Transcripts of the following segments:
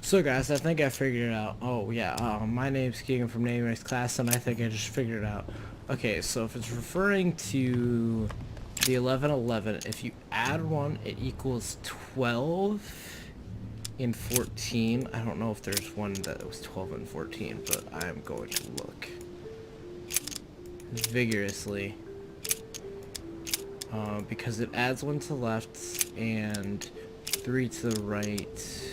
So guys, I think I figured it out. Oh yeah, my name's Keegan from Naming's class, and I think I just figured it out. Okay, so if it's referring to the 1111, if you add one, it equals 12 and 14. I don't know if there's one that was 12 and 14, but I'm going to look vigorously. Because it adds one to the left and 3 to the right.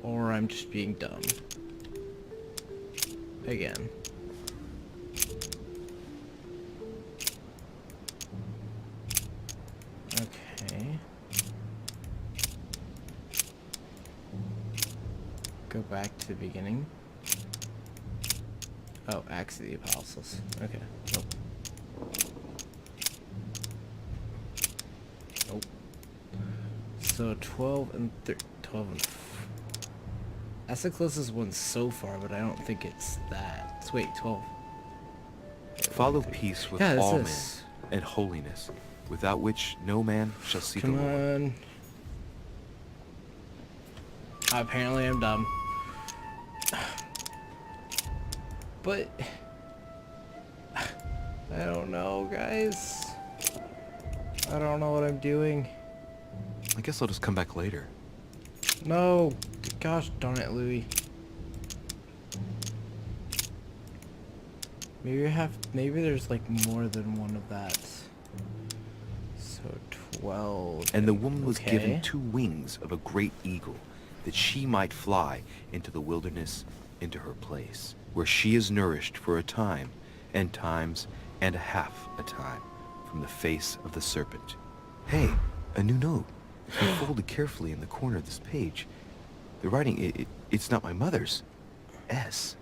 Or I'm just being dumb. Again. Okay. Go back to the beginning. Oh, Acts of the Apostles. Okay. Nope. Nope. So 12 and 12 and that's the closest one so far, but I don't think it's that. So wait, 12. Follow peace with Yeah, all men is. and holiness, without which no man shall see the Come Lord. on. Apparently I'm dumb. But I don't know, guys. I don't know what I'm doing. I guess I'll just come back later. No. Gosh darn it, Louis. Maybe there's like more than one of that. So 12. And the woman was okay. given 2 wings of a great eagle, that she might fly into the wilderness, into her place, where she is nourished for a time, and times, and a half a time, from the face of the serpent. Hey, a new note. It's been folded carefully in the corner of this page. The writing, it's not my mother's. S.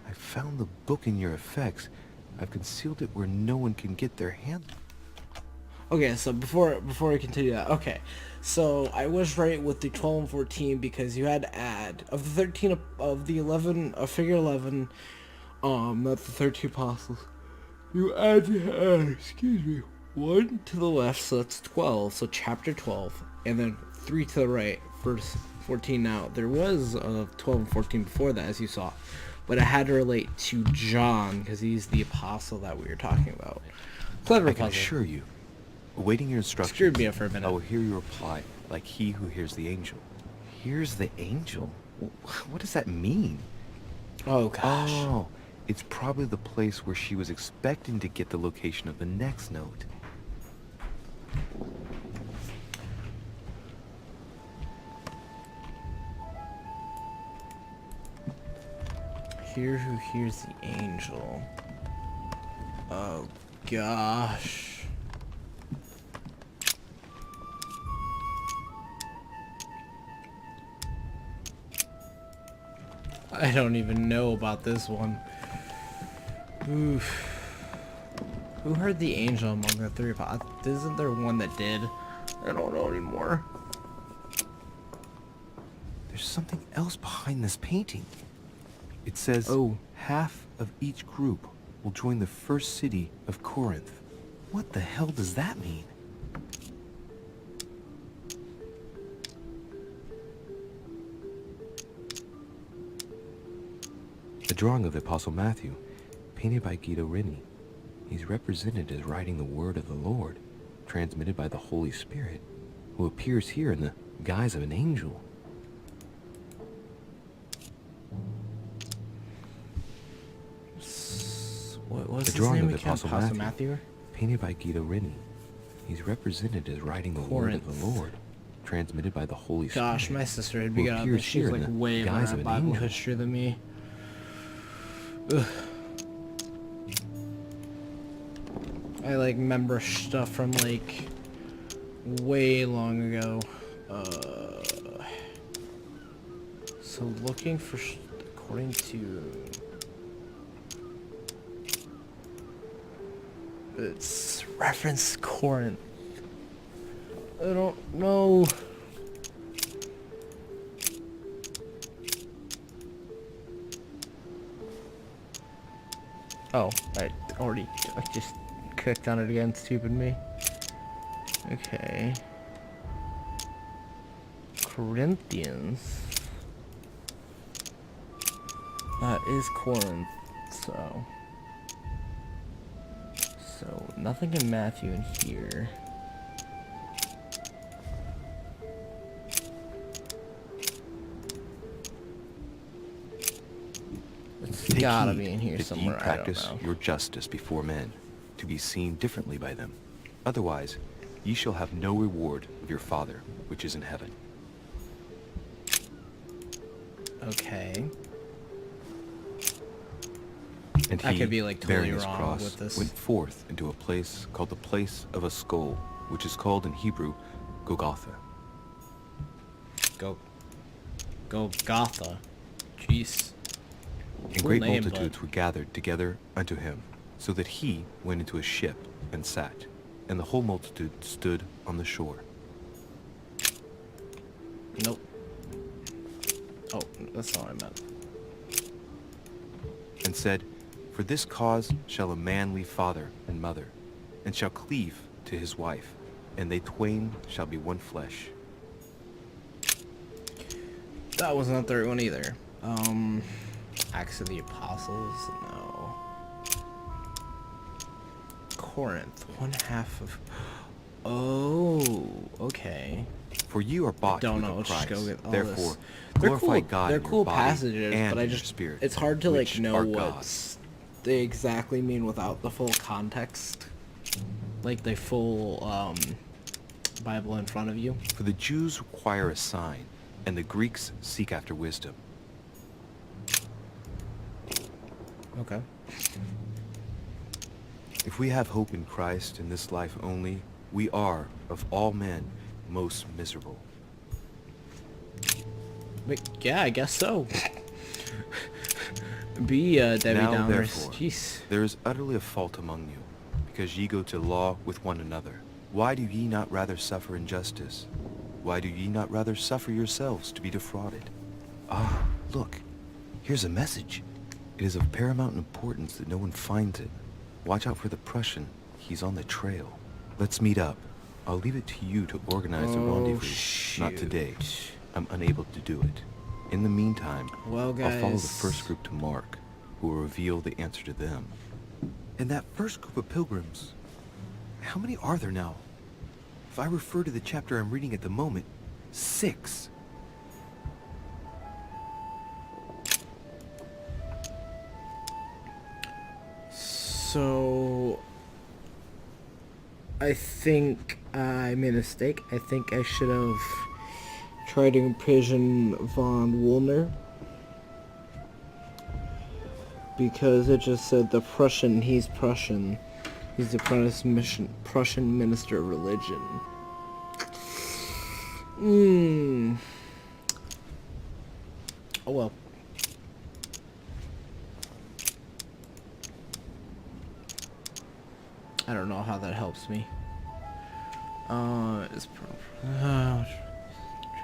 I found the book in your effects. I've concealed it where no one can get their hand. Okay, so before we continue that, okay, so I was right with the 12 and 14 because you had to add of the 13 of the 11 of figure 11, not the 13 apostles. You add excuse me, 1 to the left, so that's 12, so chapter 12, and then 3 to the right, verse 14. Now there was 12 and 14 before that, as you saw, but it had to relate to John because he's the apostle that we were talking about. Clever I can puzzle. assure you, awaiting your instructions, Screwed me up for a minute. I will hear your reply like he who hears the angel. Hears the angel? What does that mean? Oh gosh. Oh, it's probably the place where she was expecting to get the location of the next note. Hear who hears the angel. Oh gosh. I don't even know about this one. Oof. Who heard the angel among the 3 apostles? Isn't there one that did? I don't know anymore. There's something else behind this painting. It says, Oh. half of each group will join the first city of Corinth. What the hell does that mean? A drawing of the Apostle Matthew, painted by Guido Reni. He's represented as writing the word of the Lord, transmitted by the Holy Spirit, who appears here in the guise of an angel. What was The his drawing name of the again? Apostle Matthew, painted by Guido Reni. He's represented as writing the word of the Lord, transmitted by the Holy Spirit. Gosh, my sister had who begun on appears this. She's here like in the way better guise at of an Bible angel. history than me. Ugh. I like remember stuff from like way long ago. So looking for according to it's reference Corinth. I don't know. Oh, I just clicked on it again, stupid me. Okay. Corinthians. That is Corinth, so nothing in Matthew in here. It's Take gotta heed be in here that somewhere. ye I practice don't know. your justice before men, to be seen differently by them. Otherwise, ye shall have no reward of your Father which is in heaven. Okay. And I he, could be, like, totally bearing his wrong cross, with this. went forth into a place called the place of a skull, which is called in Hebrew Golgotha. Golgotha. Jeez. And Cool great name, multitudes were gathered together unto him, so that he went into a ship and sat, and the whole multitude stood on the shore. Nope. Oh, that's not what I meant. And said, For this cause shall a man leave father and mother, and shall cleave to his wife, and they twain shall be one flesh. That was not the right one either. Acts of the Apostles? No. Corinth. 1/2 of... Oh, okay. For you are bought Don't with know. a Let's just price. go get all Therefore, this. They're glorify cool. God They're in your cool body passages, and but in your spirit, it's hard to which like know are what God's. they exactly mean without the full context, like the full Bible in front of you. For the Jews require a sign, and the Greeks seek after wisdom. Okay. If we have hope in Christ in this life only, we are, of all men, most miserable. But yeah, I guess so. Be Debbie Now, Downers. therefore, Jeez. there is utterly a fault among you, because ye go to law with one another. Why do ye not rather suffer injustice? Why do ye not rather suffer yourselves to be defrauded? Ah, look, here's a message. It is of paramount importance that no one finds it. Watch out for the Prussian. He's on the trail. Let's meet up. I'll leave it to you to organize the rendezvous. Not today. I'm unable to do it. In the meantime, Well, guys, I'll follow the first group to Mark, who will reveal the answer to them. And that first group of pilgrims, how many are there now? If I refer to the chapter I'm reading at the moment, 6. So I think I made a mistake. I think I should have tried to imprison von Woolner, because it just said the Prussian, he's Prussian. He's the Prussian minister of religion. Oh well. I don't know how that helps me.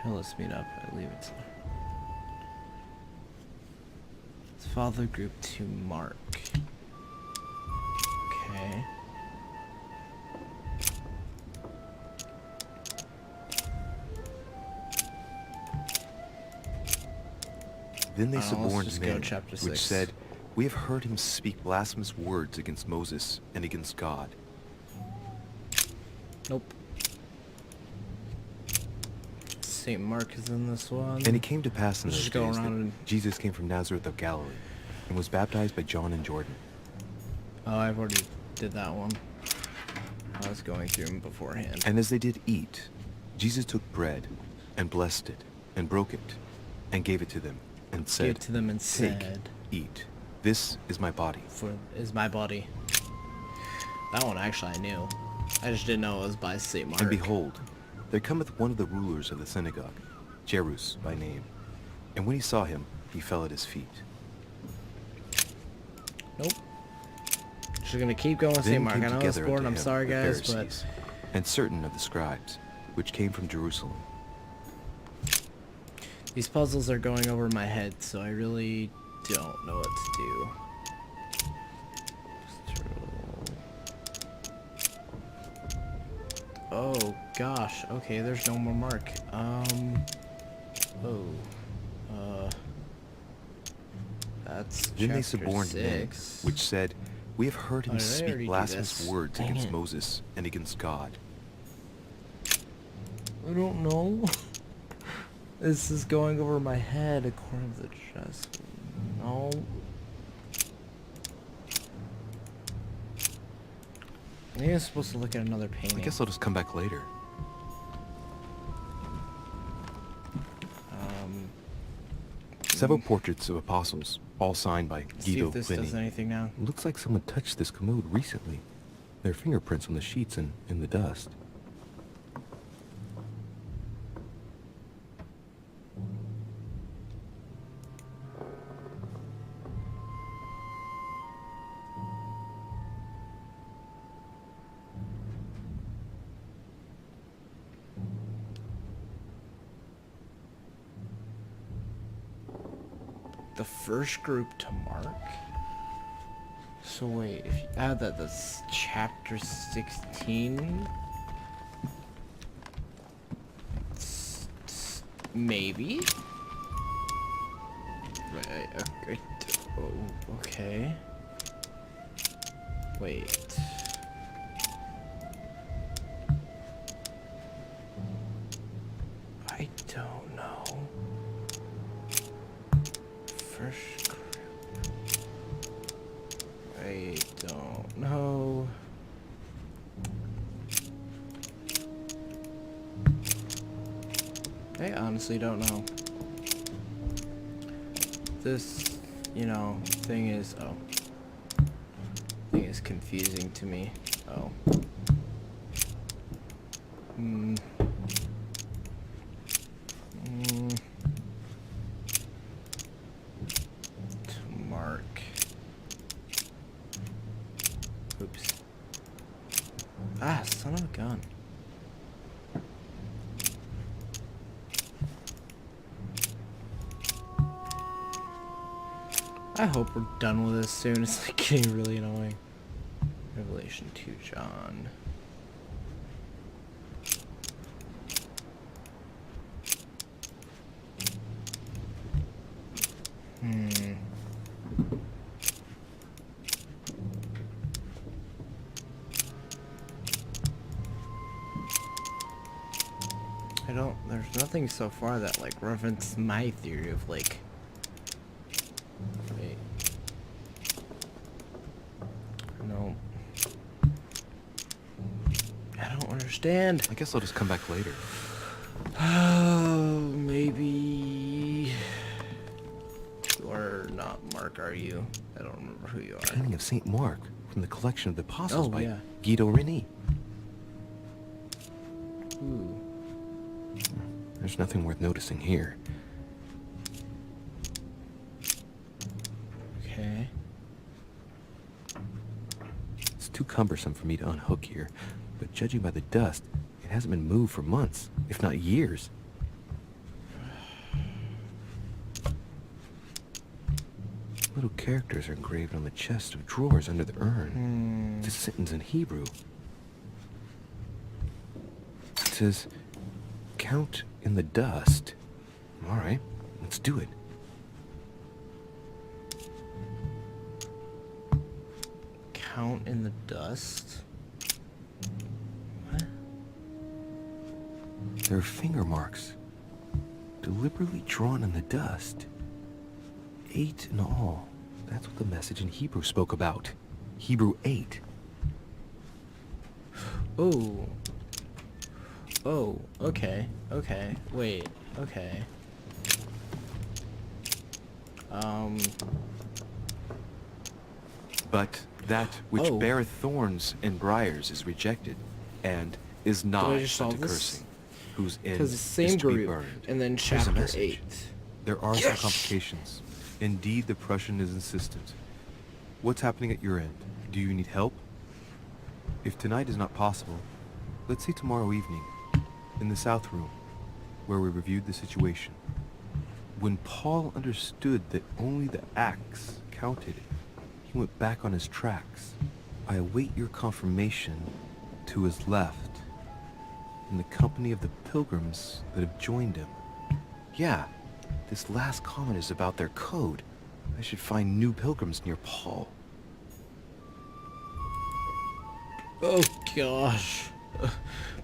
Let's meet up. I leave it. Let's follow the group to Mark. Okay. Then they let's suborned just go men, chapter which 6. said, We have heard him speak blasphemous words against Moses and against God. Nope. St. Mark is in this one. And it came to pass in Let's those just go days around that and... Jesus came from Nazareth of Galilee, and was baptized by John in Jordan. Oh, I've already did that one. I was going through them beforehand. And as they did eat, Jesus took bread, and blessed it, and broke it, and gave it to them, and said, Gave to them and Take, said, eat. This is my body. is my body. That one actually I knew. I just didn't know it was by St. Mark. And behold, there cometh one of the rulers of the synagogue, Jairus by name. And when he saw him, he fell at his feet. Nope. Just gonna keep going with St. Then Mark. I came know it's together boring, unto I'm him sorry the guys, but... Pharisees, and certain of the scribes, which came from Jerusalem. These puzzles are going over my head, so I really don't know what to do. Oh gosh, okay, there's no more Mark. Oh. Uh. That's Then they chapter suborned men, 6. which said, "We have heard him Oh, did I already speak do blasphemous this? words Dang against it. Moses and against God." I don't know. This is going over my head according to the chest. No. I think I'm supposed to look at another painting. I guess I'll just come back later. Several portraits of apostles, all signed by See Guido if this Pliny. does anything now. Looks like someone touched this commode recently. There are fingerprints on the sheets and in the dust. The first group to mark? So wait, if you add that, that's chapter 16? Maybe? Oh, okay. Wait. I don't know. First group. I don't know. I honestly don't know. This, thing is, thing is confusing to me. Oh. To mark. Oops. Ah, son of a gun. I hope we're done with this soon. It's like getting really annoying. Revelation 2 John. There's nothing so far that like references my theory of like. Wait. No. I don't understand. I guess I'll just come back later. Oh, maybe. You are not Mark, are you? I don't remember who you are. Painting of Saint Mark from the collection of the apostles by yeah. Guido Reni. Ooh. There's nothing worth noticing here. Okay. It's too cumbersome for me to unhook here, but judging by the dust, it hasn't been moved for months, if not years. Little characters are engraved on the chest of drawers under the urn. It's a sentence in Hebrew. It says, "Count in the dust." All right, let's do it. Count in the dust? What? There are finger marks, deliberately drawn in the dust. 8 in all. That's what the message in Hebrew spoke about. Hebrew 8. Oh. Oh, okay. Okay. Wait. Okay. But that which Oh. beareth thorns and briars is rejected, and is Did I nigh just unto solve this? cursing, whose end Because the is same to be group, burned. and then Here's a chapter message. 8. There are some complications. Indeed, the Prussian is insistent. What's happening at your end? Do you need help? If tonight is not possible, let's see tomorrow evening, in the South Room, where we reviewed the situation. When Paul understood that only the axe counted, he went back on his tracks. I await your confirmation to his left, in the company of the pilgrims that have joined him. Yeah, this last comment is about their code. I should find new pilgrims near Paul. Oh gosh.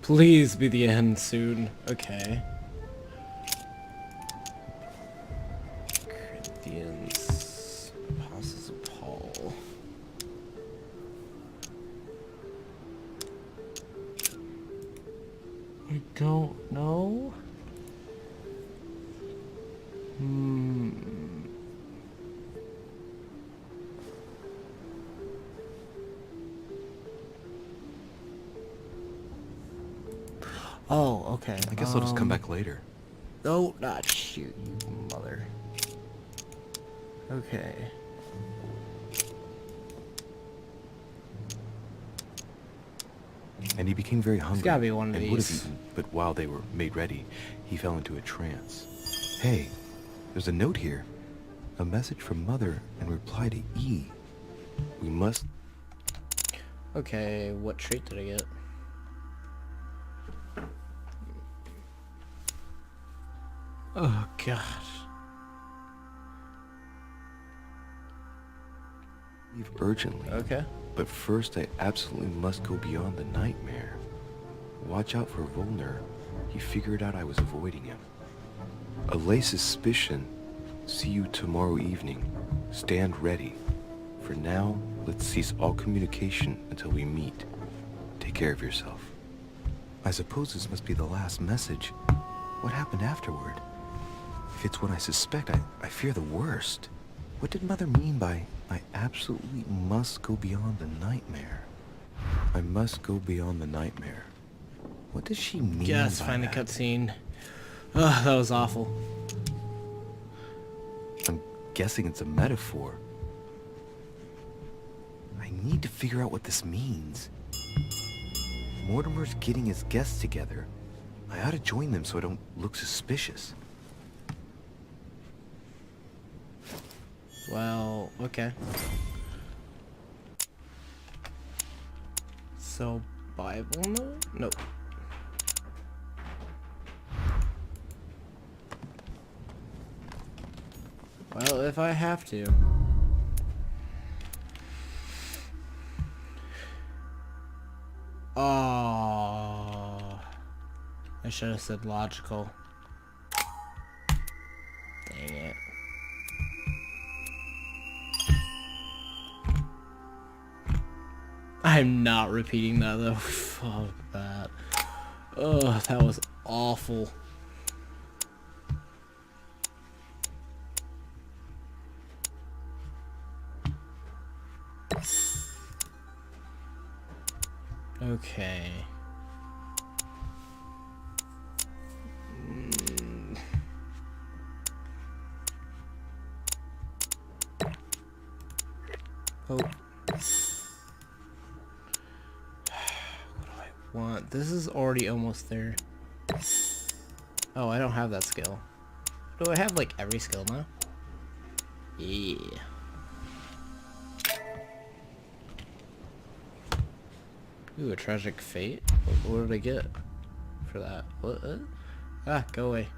Please be the end soon. Okay. Corinthians. Apostles of Paul. I don't know. Oh, okay. I guess I'll just come back later. No, not shoot, you mother. Okay. And he became very hungry gotta be one of and would have these. eaten, but while they were made ready, he fell into a trance. Hey, there's a note here. A message from Mother in reply to E. We must... Okay, what trait did I get? Oh gosh. leave urgently. Okay. But first I absolutely must go beyond the nightmare. Watch out for Volner. He figured out I was avoiding him. Allay suspicion. See you tomorrow evening. Stand ready. For now, let's cease all communication until we meet. Take care of yourself. I suppose this must be the last message. What happened afterward? If it's what I suspect, I fear the worst. What did Mother mean by, I absolutely must go beyond the nightmare? I must go beyond the nightmare. What does she mean Yes, by find a that? cutscene. Ugh, that was awful. I'm guessing it's a metaphor. I need to figure out what this means. Mortimer's getting his guests together. I ought to join them so I don't look suspicious. Well, okay. So, Bible note? Nope. Well, if I have to. Oh, I should have said logical. Dang it. I'm not repeating that though. Fuck that. Ugh, that was awful. Okay. Oh. What do I want? This is already almost there. Oh, I don't have that skill. Do I have like every skill now? Yeah. Ooh, a tragic fate? What did I get for that? What? Ah, go away.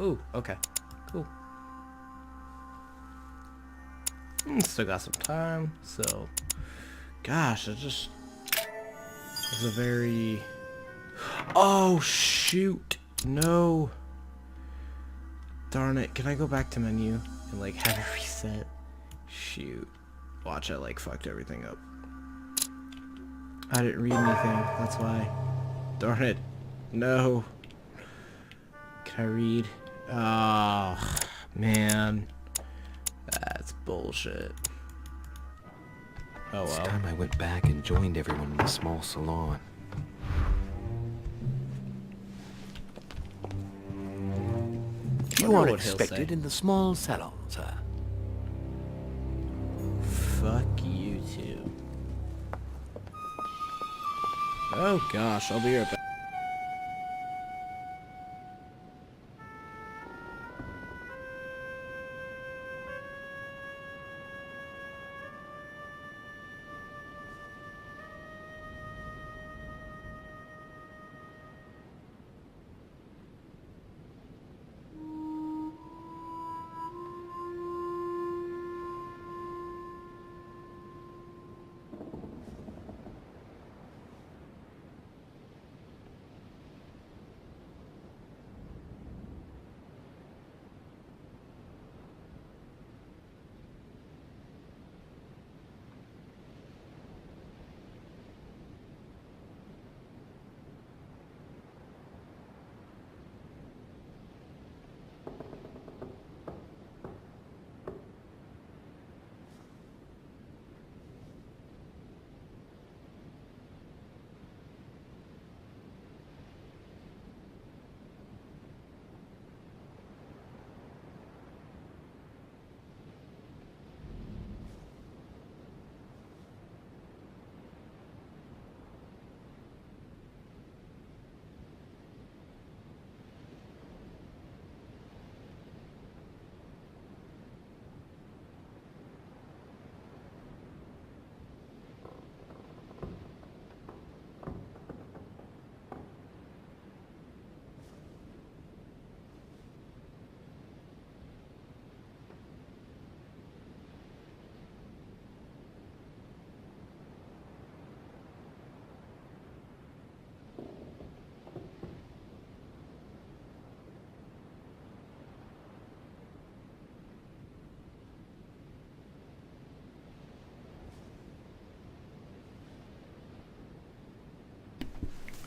Ooh, okay. Cool. Still got some time, so... Gosh, it just... was a very... Oh, shoot! No! Darn it, can I go back to menu and, like, have it reset? Shoot. Watch, I, like, fucked everything up. I didn't read anything, that's why. Darn it. No. Can I read? Oh, man. That's bullshit. Oh This well. time I went back and joined everyone in the small salon. You You are are expected expected in the small salon, sir. Fuck you too. Oh gosh, I'll be right back.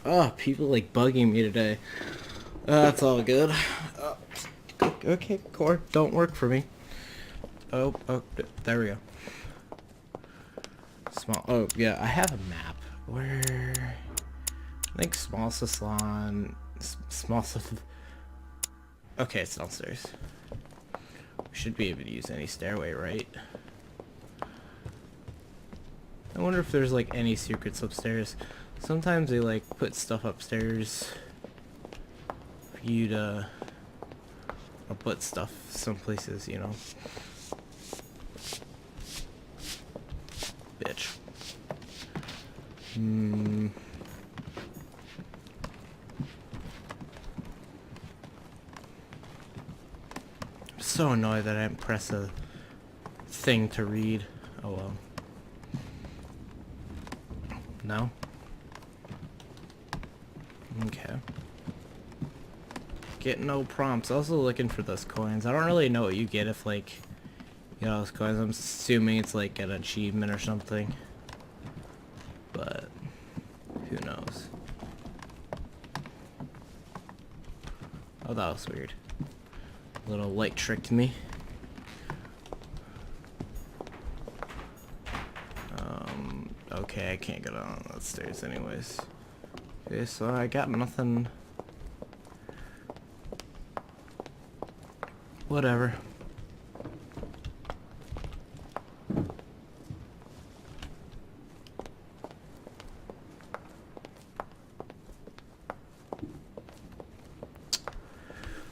Oh, people like bugging me today. That's all good. Okay, core, don't work for me. Oh, there we go. Small. Oh, yeah, I have a map. Where? I think small salon. Small. Okay, it's downstairs. We should be able to use any stairway, right? I wonder if there's like any secrets upstairs. Sometimes they like put stuff upstairs for you to, or put stuff some places, you know. Bitch. I'm so annoyed that I didn't press a thing to read. Oh well. No? Okay. Get no prompts. Also looking for those coins. I don't really know what you get if like you know those coins. I'm assuming it's like an achievement or something. But who knows? Oh, that was weird. A little light tricked me. Okay, I can't get on that stairs anyways. Okay, so I got nothing. Whatever.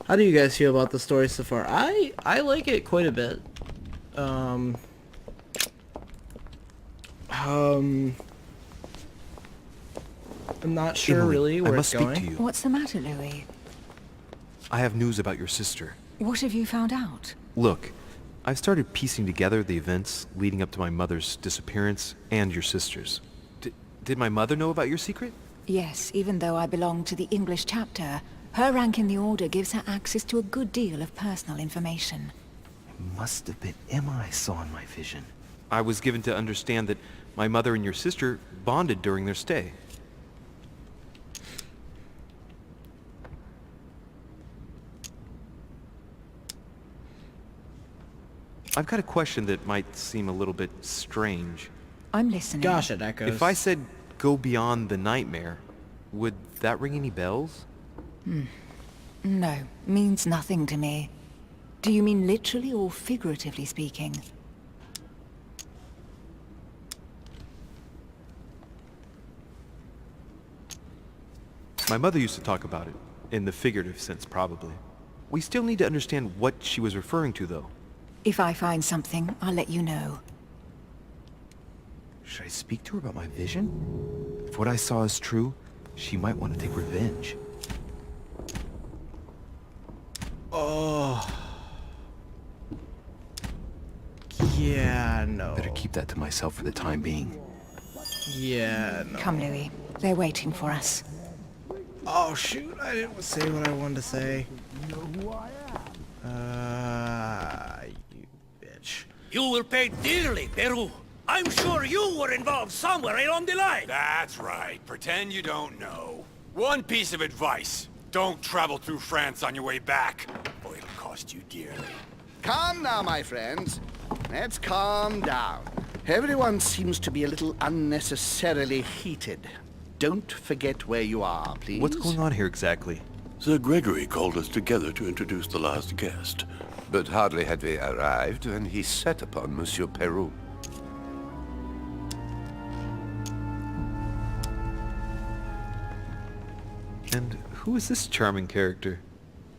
How do you guys feel about the story so far? I like it quite a bit. I'm not sure Emily, really where I it's must going. speak to you. What's the matter, Louis? I have news about your sister. What have you found out? Look, I've started piecing together the events leading up to my mother's disappearance and your sister's. Did my mother know about your secret? Yes, even though I belong to the English chapter, her rank in the Order gives her access to a good deal of personal information. It must have been Emma I saw in my vision. I was given to understand that my mother and your sister bonded during their stay. I've got a question that might seem a little bit strange. I'm listening. Gosh, it echoes. If I said go beyond the nightmare, would that ring any bells? No, means nothing to me. Do you mean literally or figuratively speaking? My mother used to talk about it, in the figurative sense probably. We still need to understand what she was referring to though. If I find something, I'll let you know. Should I speak to her about my vision? If what I saw is true, she might want to take revenge. Oh. Yeah, no. Better keep that to myself for the time being. Yeah, no. Come, Louis. They're waiting for us. Oh shoot, I didn't say what I wanted to say. You know who I am. You bitch. You will pay dearly, Peru. I'm sure you were involved somewhere along the line. That's right. Pretend you don't know. One piece of advice. Don't travel through France on your way back, or it'll cost you dearly. Calm now, my friends. Let's calm down. Everyone seems to be a little unnecessarily heated. Don't forget where you are, please. What's going on here exactly? Sir Gregory called us together to introduce the last guest. But hardly had we arrived when he set upon Monsieur Peru. And who is this charming character?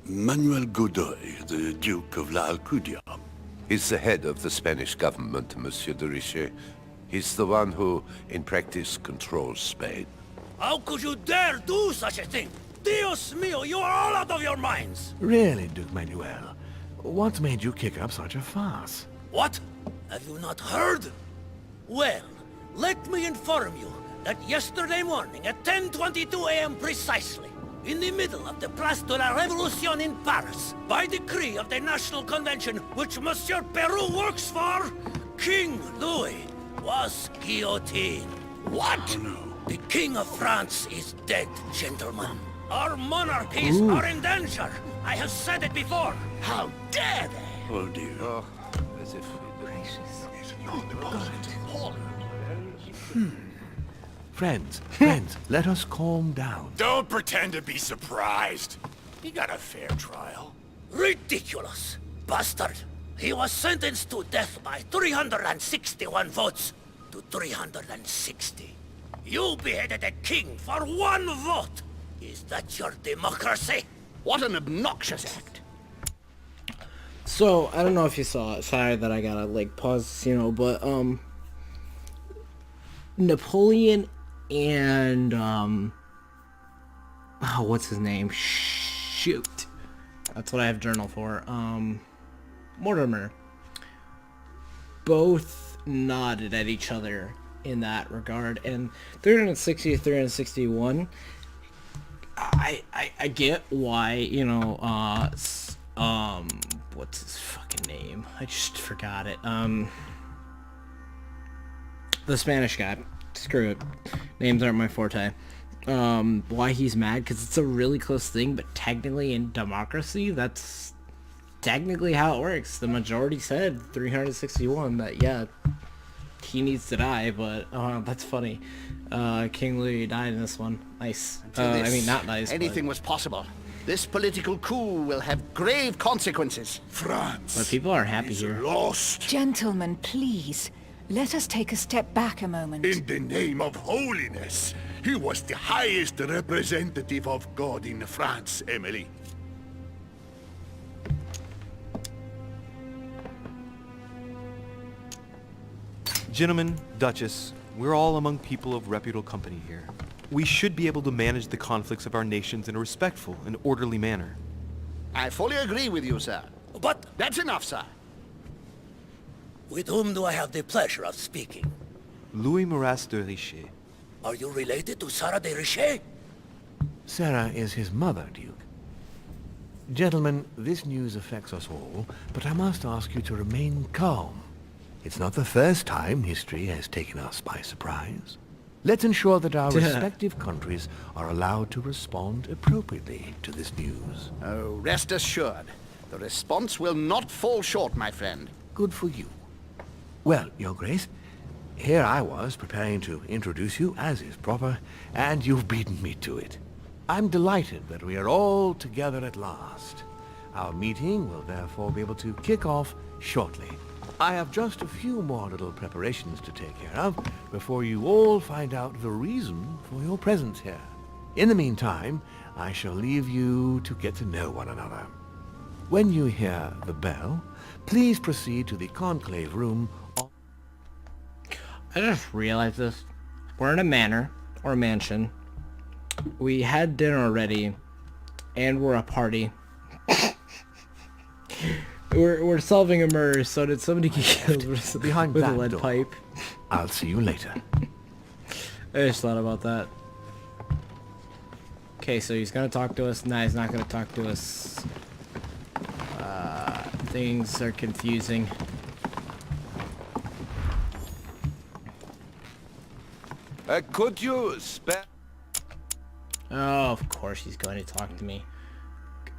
Manuel Godoy, the Duke of La Alcudia. He's the head of the Spanish government, Monsieur de Richet. He's the one who, in practice, controls Spain. How could you dare do such a thing? Dios mío, you are all out of your minds! Really, Duke Manuel? What made you kick up such a fuss? What? Have you not heard? Well, let me inform you that yesterday morning at 10:22 a.m. precisely, in the middle of the Place de la Révolution in Paris, by decree of the National Convention which Monsieur Peru works for, King Louis was guillotined. What? Oh, no. The King of France is dead, gentlemen. Our monarchies are in danger. I have said it before. How dare they? Oh dear. Oh, as if... Friends, friends, let us calm down. Don't pretend to be surprised. He got a fair trial. Ridiculous. Bastard. He was sentenced to death by 361 votes to 360. You beheaded a king for 1 vote. Is that your democracy? What an obnoxious act. So, I don't know if you saw it. Sorry that I gotta, like, pause, you know, but, Napoleon and, oh, what's his name? Shoot. That's what I have journal for. Mortimer. Both nodded at each other in that regard. And 360 to 361, I get why, you know, what's his fucking name? I just forgot it. The Spanish guy. Screw it. Names aren't my forte. Why he's mad? Because it's a really close thing, but technically in democracy, that's technically how it works. The majority said 361 that, yeah, he needs to die, but that's funny. King Louis died in this one. Nice. I mean, not nice. Anything was possible. This political coup will have grave consequences. France. But people are happy is here. lost. Gentlemen, please. Let us take a step back a moment. In the name of holiness. He was the highest representative of God in France, Emily. Gentlemen, Duchess, we're all among people of reputable company here. We should be able to manage the conflicts of our nations in a respectful and orderly manner. I fully agree with you, sir. But That's enough, sir. with whom do I have the pleasure of speaking? Louis Maras de Richet. Are you related to Sarah de Richet? Sarah is his mother, Duke. Gentlemen, this news affects us all, but I must ask you to remain calm. It's not the first time history has taken us by surprise. Let's ensure that our respective countries are allowed to respond appropriately to this news. Oh, rest assured. The response will not fall short, my friend. Good for you. Well, Your Grace, here I was preparing to introduce you as is proper, and you've beaten me to it. I'm delighted that we are all together at last. Our meeting will therefore be able to kick off shortly. I have just a few more little preparations to take care of before you all find out the reason for your presence here. In the meantime, I shall leave you to get to know one another. When you hear the bell, please proceed to the conclave room. I just realized this. We're in a manor, or a mansion. We had dinner already, and we're a party. we're solving a murder, so did somebody get killed with Behind a that lead door. pipe? I'll see you later. I just thought about that. Okay, so he's gonna talk to us. Nah, he's not gonna talk to us. Things are confusing. Could you spare... Oh, of course he's going to talk to me.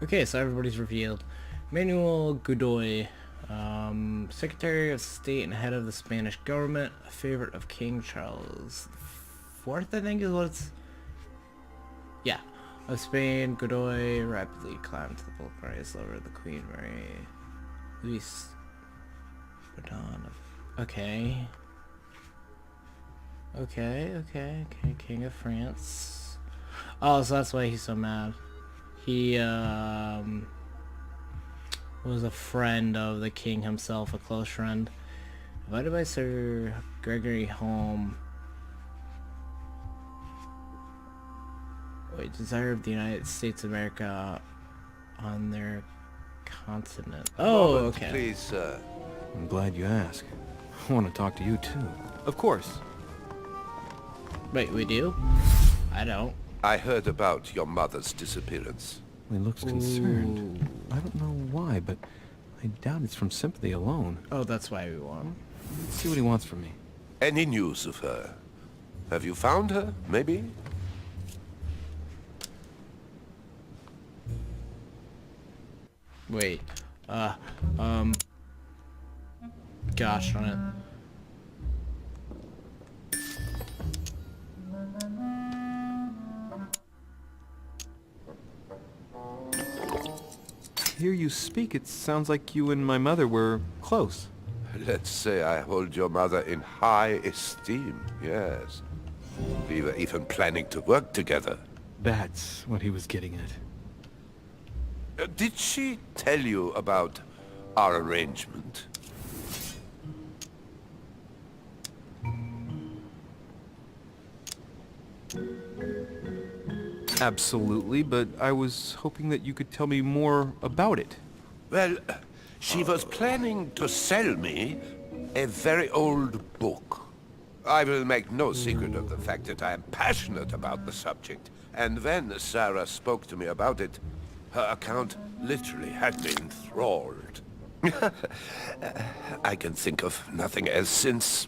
Okay, so everybody's revealed. Manuel Godoy, Secretary of State and head of the Spanish government, a favorite of King Charles IV, I think is what it's... Yeah. Of Spain, Godoy rapidly climbed to the Bulgaria's lover, the Queen Mary... Luis... Okay. Okay, King of France. Oh, so that's why he's so mad. He, was a friend of the king himself, a close friend. Invited by Sir Gregory Home. Wait, desire of the United States of America on their continent. Oh, okay. Please, sir. I'm glad you asked. I want to talk to you too. Of course. Wait, we do? I don't. I heard about your mother's disappearance. He looks concerned. I don't know why, but I doubt it's from sympathy alone. Oh, that's why we want him. Let's see what he wants from me. Any news of her? Have you found her, maybe? Wait. Gosh darn it. Hear you speak, it sounds like you and my mother were close. Let's say I hold your mother in high esteem, yes. We were even planning to work together. That's what he was getting at. Did she tell you about our arrangement? Absolutely, but I was hoping that you could tell me more about it. Well, she was planning to sell me a very old book. I will make no secret of the fact that I am passionate about the subject, and when Sarah spoke to me about it, her account literally had me enthralled. I can think of nothing else since.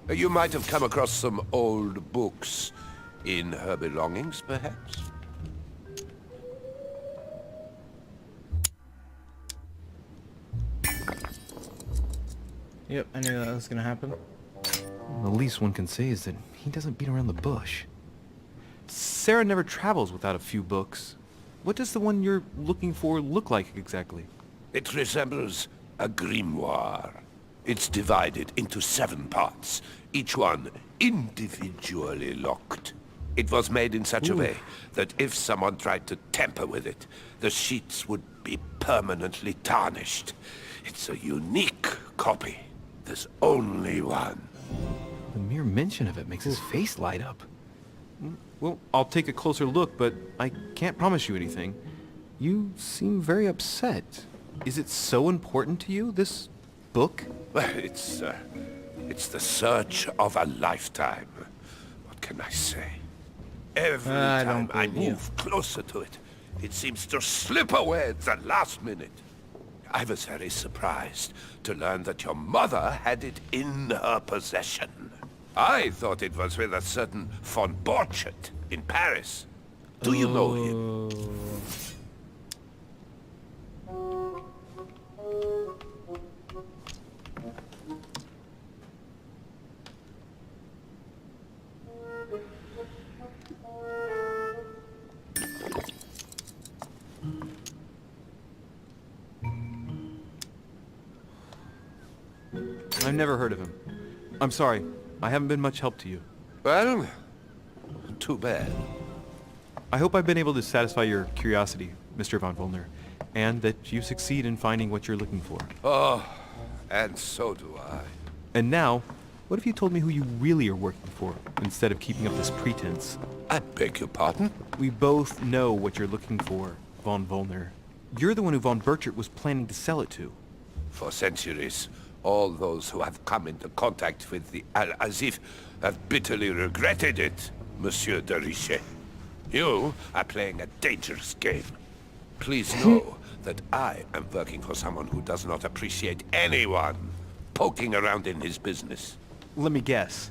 You might have come across some old books in her belongings, perhaps? Yep, I knew that was gonna happen. The least one can say is that he doesn't beat around the bush. Sarah never travels without a few books. What does the one you're looking for look like exactly? It resembles a grimoire. It's divided into 7 parts, each one individually locked. It was made in such a way that if someone tried to tamper with it, the sheets would be permanently tarnished. It's a unique copy. There's only one. The mere mention of it makes his face light up. Well, I'll take a closer look, but I can't promise you anything. You seem very upset. Is it so important to you, this book? Well, it's the search of a lifetime. What can I say? Every time I move closer to it, it seems to slip away at the last minute. I was very surprised to learn that your mother had it in her possession. I thought it was with a certain von Borchardt in Paris. Do you know him? I've never heard of him. I'm sorry. I haven't been much help to you. Well, too bad. I hope I've been able to satisfy your curiosity, Mr. von Volner, and that you succeed in finding what you're looking for. Oh, and so do I. And now, what if you told me who you really are working for, instead of keeping up this pretense? I beg your pardon? We both know what you're looking for, von Volner. You're the one who von Borchardt was planning to sell it to. For centuries, all those who have come into contact with the Al-Azif have bitterly regretted it, Monsieur de Richet. You are playing a dangerous game. Please know that I am working for someone who does not appreciate anyone poking around in his business. Let me guess.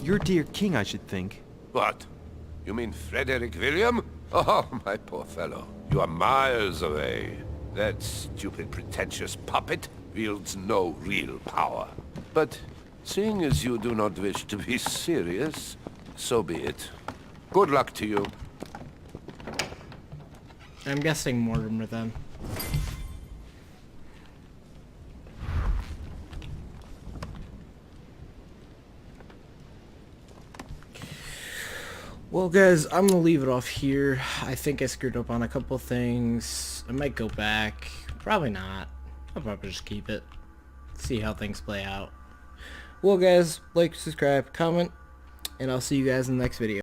Your dear king, I should think. What? You mean Frederick William? Oh, my poor fellow. You are miles away. That stupid, pretentious puppet wields no real power. But seeing as you do not wish to be serious, so be it. Good luck to you. I'm guessing Mortimer then. Well guys, I'm gonna leave it off here. I think I screwed up on a couple things. I might go back. Probably not. I'll probably just keep it. See how things play out. Well guys, like, subscribe, comment, and I'll see you guys in the next video.